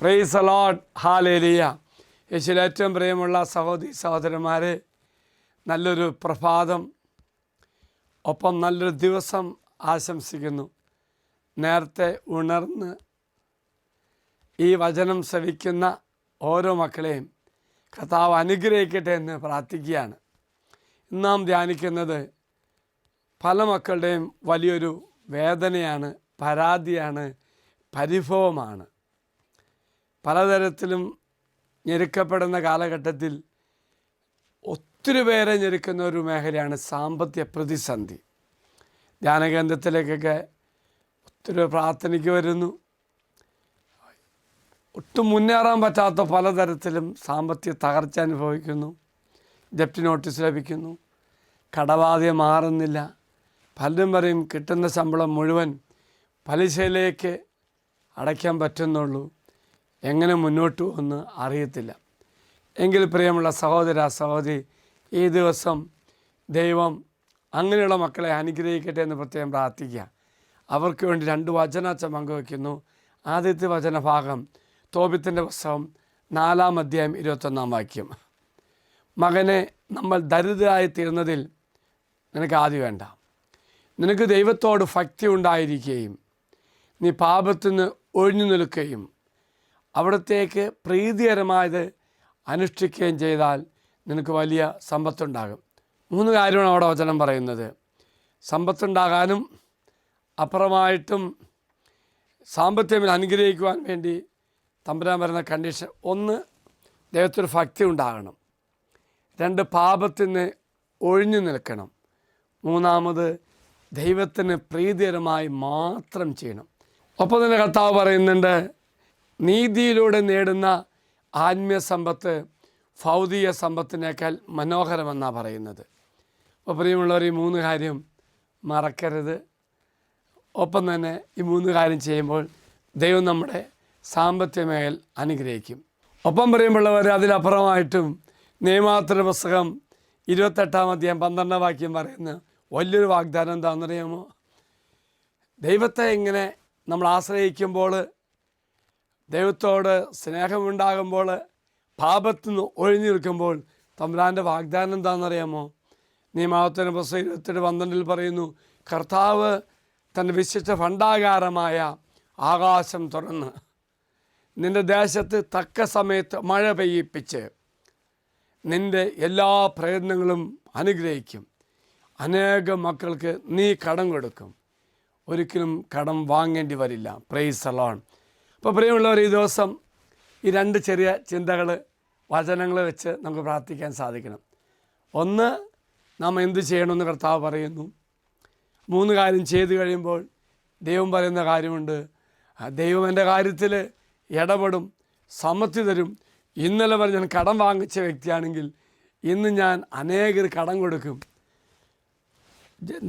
Praise the Lord, hallelujah. യേശുവിൽ ഏറ്റവും പ്രിയമുള്ള സഹോദരി സഹോദരന്മാരെ, നല്ലൊരു പ്രഭാതം, ഒപ്പം നല്ലൊരു ദിവസം ആശംസിക്കുന്നു. നേരത്തെ ഉണർന്ന് ഈ വചനം ശ്രവിക്കുന്ന ഓരോ മക്കളെയും കർത്താവ് അനുഗ്രഹിക്കട്ടെ എന്ന് പ്രാർത്ഥിക്കുകയാണ്. ഇന്ന് നാം ധ്യാനിക്കുന്നത് പല മക്കളുടെയും വലിയൊരു വേദനയാണ്, പരാതിയാണ്, പരിഭവമാണ്. പലതരത്തിലും ഞെരുക്കപ്പെടുന്ന കാലഘട്ടത്തിൽ ഒത്തിരി പേരെ ഞെരുക്കുന്ന ഒരു മേഖലയാണ് സാമ്പത്തിക പ്രതിസന്ധി. ധ്യാനകേന്ദ്രത്തിലേക്കൊക്കെ ഒത്തിരി പ്രാർത്ഥനയ്ക്ക് വരുന്നു. ഒട്ടും മുന്നേറാൻ പറ്റാത്ത പലതരത്തിലും സാമ്പത്തിക തകർച്ച അനുഭവിക്കുന്നു. ജപ്തി നോട്ടീസ് ലഭിക്കുന്നു, കടബാധ്യത മാറുന്നില്ല. പലരും പറയും കിട്ടുന്ന ശമ്പളം മുഴുവൻ പലിശയിലേക്ക് അടയ്ക്കാൻ പറ്റുന്നുള്ളൂ, എങ്ങനെ മുന്നോട്ട് പോകുമെന്ന് അറിയത്തില്ല. എങ്കിൽ പ്രിയമുള്ള സഹോദര സഹോദരി, ഈ ദിവസം ദൈവം അങ്ങനെയുള്ള മക്കളെ അനുഗ്രഹിക്കട്ടെ എന്ന് പ്രത്യേകം പ്രാർത്ഥിക്കുക. അവർക്ക് വേണ്ടി 2 വചനം പങ്കുവയ്ക്കുന്നു. ആദ്യത്തെ വചനഭാഗം തോബിത്തിൻ്റെ പുസ്തകം 4-ാം അധ്യായം 21-ാം വാക്യം. മകനെ, നമ്മൾ ദരിദ്രരായി തീർന്നതിൽ നിനക്ക് ആദ്യം വേണ്ട. നിനക്ക് ദൈവത്തോട് ഭക്തി ഉണ്ടായിരിക്കുകയും നീ പാപത്തിൽ നിന്ന് ഒഴിഞ്ഞു നിൽക്കുകയും അവിടത്തേക്ക് പ്രീതികരമായത് അനുഷ്ഠിക്കുകയും ചെയ്താൽ നിനക്ക് വലിയ സമ്പത്തുണ്ടാകും. 3 കാര്യമാണ് അവിടെ വചനം പറയുന്നത്. സമ്പത്തുണ്ടാകാനും അപ്പുറമായിട്ടും സാമ്പത്തികം അനുഗ്രഹിക്കുവാൻ വേണ്ടി തമ്പുരാൻ പറയുന്ന കണ്ടീഷൻ: 1, ദൈവത്തിന് ഭക്തി ഉണ്ടാകണം. 2, പാപത്തിൽ നിന്ന് ഒഴിഞ്ഞു നിൽക്കണം. 3, ദൈവത്തിന് പ്രീതികരമായി മാത്രം ചെയ്യണം. ഒപ്പം തന്നെ കർത്താവ് പറയുന്നുണ്ട്, നീതിയിലൂടെ നേടുന്ന ആത്മീയ സമ്പത്ത് ഭൗതിക സമ്പത്തിനേക്കാൾ മനോഹരമെന്നാണ് പറയുന്നത്. അപ്പോൾ പ്രിയമുള്ളവർ, ഈ 3 കാര്യം മറക്കരുത്. ഒപ്പം തന്നെ ഈ 3 കാര്യം ചെയ്യുമ്പോൾ ദൈവം നമ്മുടെ സാമ്പത്തിക മേഖല അനുഗ്രഹിക്കും. ഒപ്പം പ്രിയമുള്ളവർ, അതിലപ്പുറമായിട്ടും നിയമാവർത്തന പുസ്തകം 28-ാം അധ്യായം 12-ാം വാക്യം പറയുന്ന വലിയൊരു വാഗ്ദാനം എന്താണെന്നറിയാമോ? ദൈവത്തെ ഇങ്ങനെ നമ്മൾ ആശ്രയിക്കുമ്പോൾ, ദൈവത്തോട് സ്നേഹമുണ്ടാകുമ്പോൾ, പാപത്തിൽ നിന്ന് ഒഴിഞ്ഞു നിൽക്കുമ്പോൾ തമ്പുരാൻ്റെ വാഗ്ദാനം എന്താണെന്നറിയാമോ? നിയമാവർത്തന പുസ്തകം 28:12 പറയുന്നു, കർത്താവ് തൻ്റെ വിശിഷ്ട ഭണ്ഡാകാരമായ ആകാശം തുറന്ന് നിൻ്റെ ദേശത്ത് തക്ക സമയത്ത് മഴ പെയ്യിപ്പിച്ച് നിൻ്റെ എല്ലാ പ്രയത്നങ്ങളും അനുഗ്രഹിക്കും. അനേകം മക്കൾക്ക് നീ കടം കൊടുക്കും, ഒരിക്കലും കടം വാങ്ങേണ്ടി വരില്ല. Praise the Lord. അപ്പോൾ പ്രിയമുള്ളവർ, ഈ ദിവസം ഈ 2 ചെറിയ ചിന്തകൾ, വചനങ്ങൾ വെച്ച് നമുക്ക് പ്രാർത്ഥിക്കാൻ സാധിക്കണം. 1, നാം എന്ത് ചെയ്യണമെന്ന് കർത്താവ് പറയുന്നു. 3 കാര്യം ചെയ്തു കഴിയുമ്പോൾ ദൈവം പറയുന്ന കാര്യമുണ്ട്. ദൈവം എൻ്റെ കാര്യത്തിൽ ഇടപെടും, സമ്മതി തരും. ഇന്നലെ വരെ ഞാൻ കടം വാങ്ങിച്ച വ്യക്തിയാണെങ്കിൽ ഇന്ന് ഞാൻ അനേകർ കടം കൊടുക്കും.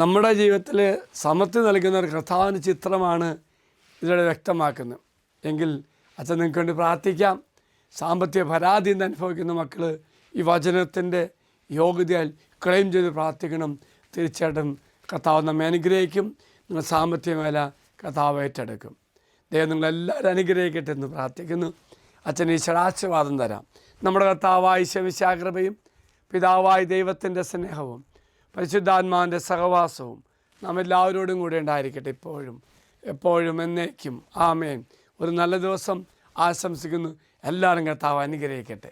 നമ്മുടെ ജീവിതത്തിൽ സമ്മതി നൽകുന്ന ഒരു കർത്താവിൻ്റെ ചിത്രമാണ് ഇതിലൂടെ വ്യക്തമാക്കുന്നത്. എങ്കിൽ അച്ഛൻ നിങ്ങൾക്ക് വേണ്ടി പ്രാർത്ഥിക്കാം. സാമ്പത്തിക പരാതി അനുഭവിക്കുന്ന മക്കൾ ഈ വചനത്തിൻ്റെ യോഗ്യതയാൽ ക്ലെയിം ചെയ്ത് പ്രാർത്ഥിക്കണം. തീർച്ചയായിട്ടും കർത്താവ് നമ്മെ അനുഗ്രഹിക്കും. നിങ്ങൾ സാമ്പത്തിക മേഖല കർത്താവ് ഏറ്റെടുക്കും. ദൈവം നിങ്ങളെല്ലാവരും അനുഗ്രഹിക്കട്ടെ എന്ന് പ്രാർത്ഥിക്കുന്നു. അച്ഛൻ ഈശ്വരാശീർവാദം തരാം. നമ്മുടെ കർത്താവായ ഈശോ കൃപയും പിതാവായ ദൈവത്തിൻ്റെ സ്നേഹവും പരിശുദ്ധാത്മാവിൻ്റെ സഹവാസവും നാം എല്ലാവരോടും കൂടെ ഉണ്ടായിരിക്കട്ടെ, ഇപ്പോഴും എപ്പോഴും എന്നേക്കും. ആമേൻ. ഒരു നല്ല ദിവസം ആശംസിക്കുന്നു. എല്ലാവരും കർത്താവ് അനുഗ്രഹിക്കട്ടെ.